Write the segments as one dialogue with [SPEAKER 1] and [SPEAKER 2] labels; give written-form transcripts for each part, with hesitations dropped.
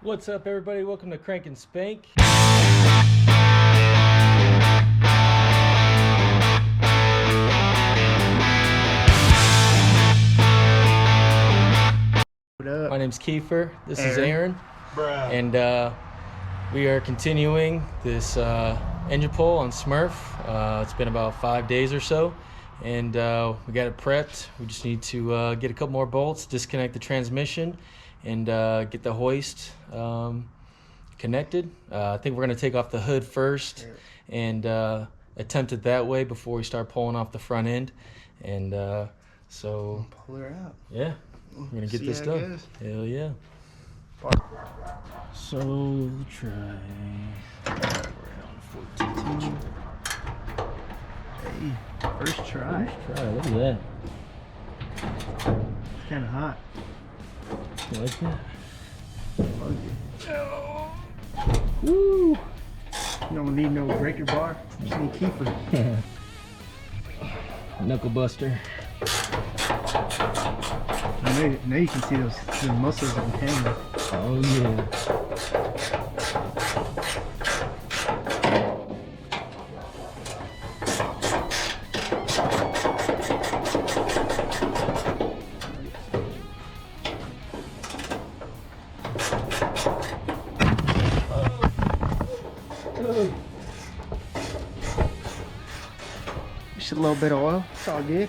[SPEAKER 1] What's up, everybody? Welcome to Crank and Spank.
[SPEAKER 2] What up?
[SPEAKER 1] My name's Kiefer. This is
[SPEAKER 2] Aaron.
[SPEAKER 1] Aaron. And we are continuing this engine pull on Smurf. It's been about 5 days or so. And we got it prepped. We just need to get a couple more bolts, disconnect the transmission, and get the hoist connected. I think we're going to take off the hood first and attempt it that way before we start pulling off the front end. And so
[SPEAKER 2] Pull her out.
[SPEAKER 1] yeah, we're going to get this done. Hell yeah. So try around 14.
[SPEAKER 2] Hey, first try.
[SPEAKER 1] Look at that.
[SPEAKER 2] It's kind of hot.
[SPEAKER 1] You like that?
[SPEAKER 2] Oh. Woo! You don't need no breaker bar. You just need Kiefer.
[SPEAKER 1] Knuckle buster.
[SPEAKER 2] Now you can see the muscles on camera.
[SPEAKER 1] Oh yeah.
[SPEAKER 2] Just a little bit of oil. It's all good.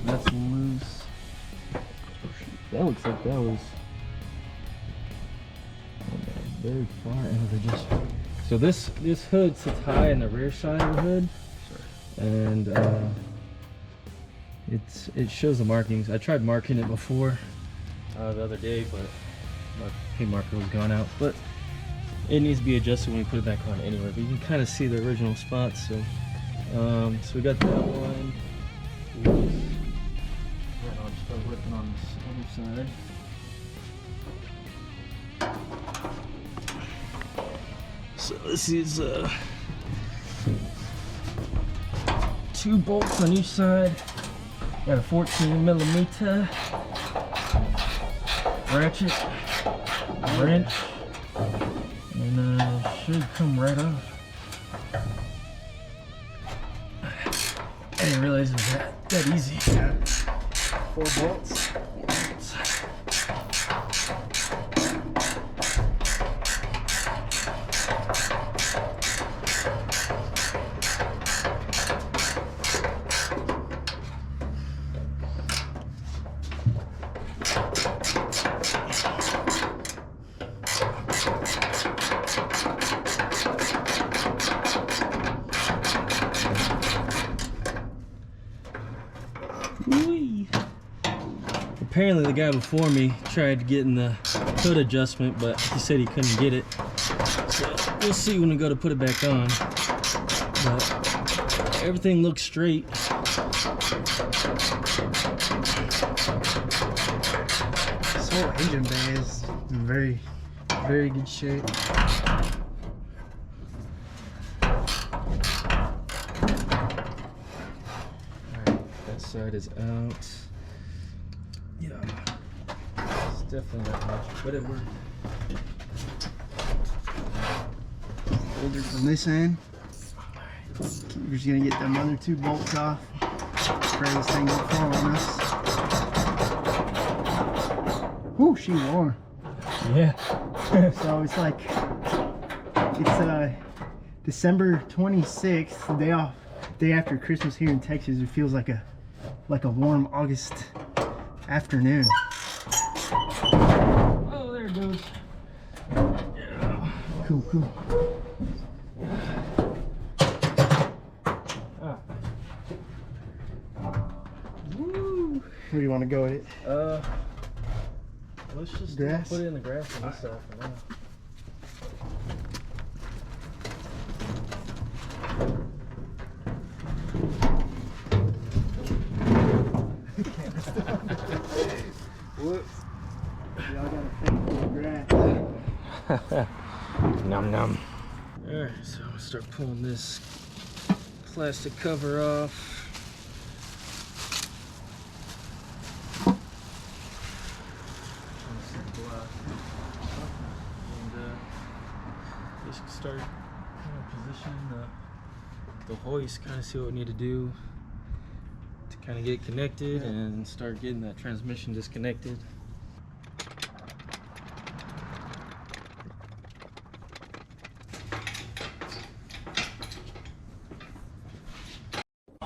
[SPEAKER 1] That's loose. That looks like that was very far end of the just. So this hood sits high in the rear side of the hood, and it shows the markings. I tried marking it before the other day, but my paint marker was gone out. But it needs to be adjusted when we put it back on anyway. But you can kind of see the original spots. So so we got that one. I'll start working on this other side. So this is 2 bolts on each side. Got a 14mm ratchet, wrench, and should come right off. I didn't realize it was that easy.
[SPEAKER 2] Yeah. 4 bolts.
[SPEAKER 1] Whee. Apparently the guy before me tried getting the hood adjustment, but he said he couldn't get it. So we'll see when we go to put it back on. But everything looks straight.
[SPEAKER 2] This whole engine bay is in very good shape.
[SPEAKER 1] That side is out. Yeah, it's definitely not much, but it worked.
[SPEAKER 2] Older from this end. We're just gonna get them other 2 bolts off. Pray this thing don't fall on us. Whoo, she warm.
[SPEAKER 1] Yeah.
[SPEAKER 2] So it's like it's December 26th, the day off, day after Christmas here in Texas. It feels like a warm August afternoon.
[SPEAKER 1] Oh, there it goes. Yeah.
[SPEAKER 2] Cool.
[SPEAKER 1] Ah.
[SPEAKER 2] Woo. Where do you want to go with it?
[SPEAKER 1] Let's just
[SPEAKER 2] Grass?
[SPEAKER 1] put it in the grass on this side for now.
[SPEAKER 2] Whoops. Y'all got a thing for the grass.
[SPEAKER 1] Num num. Alright, so I'm gonna start pulling this plastic cover off. And just start kind of positioning the hoist, kind of see what we need to do to kind of get connected and start getting that transmission disconnected.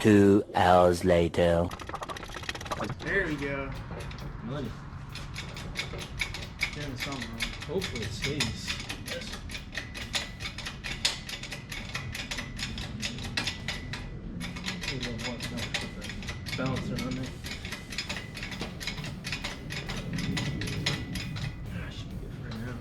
[SPEAKER 3] Two hours later.
[SPEAKER 2] There we go.
[SPEAKER 1] Money.
[SPEAKER 2] Doing something wrong.
[SPEAKER 1] Hopefully it stays. Yes. Balancer on there. I should be good for now.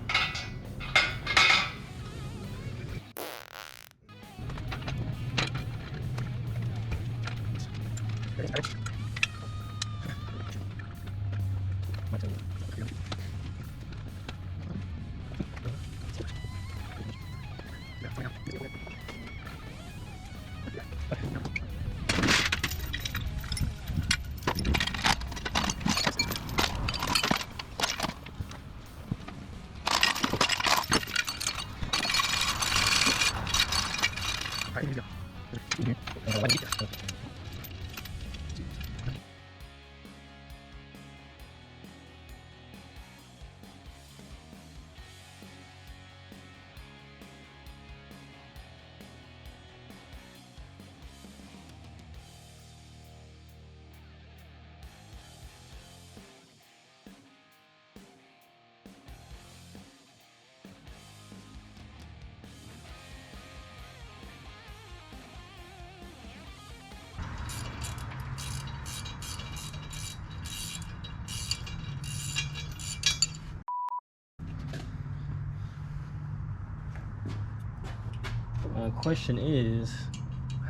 [SPEAKER 1] Question is,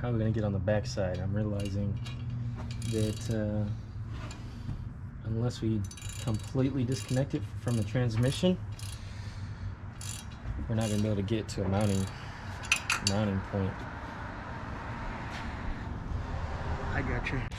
[SPEAKER 1] how are we gonna get on the backside? I'm realizing that unless we completely disconnect it from the transmission, we're not gonna be able to get to a mounting point.
[SPEAKER 2] I got you.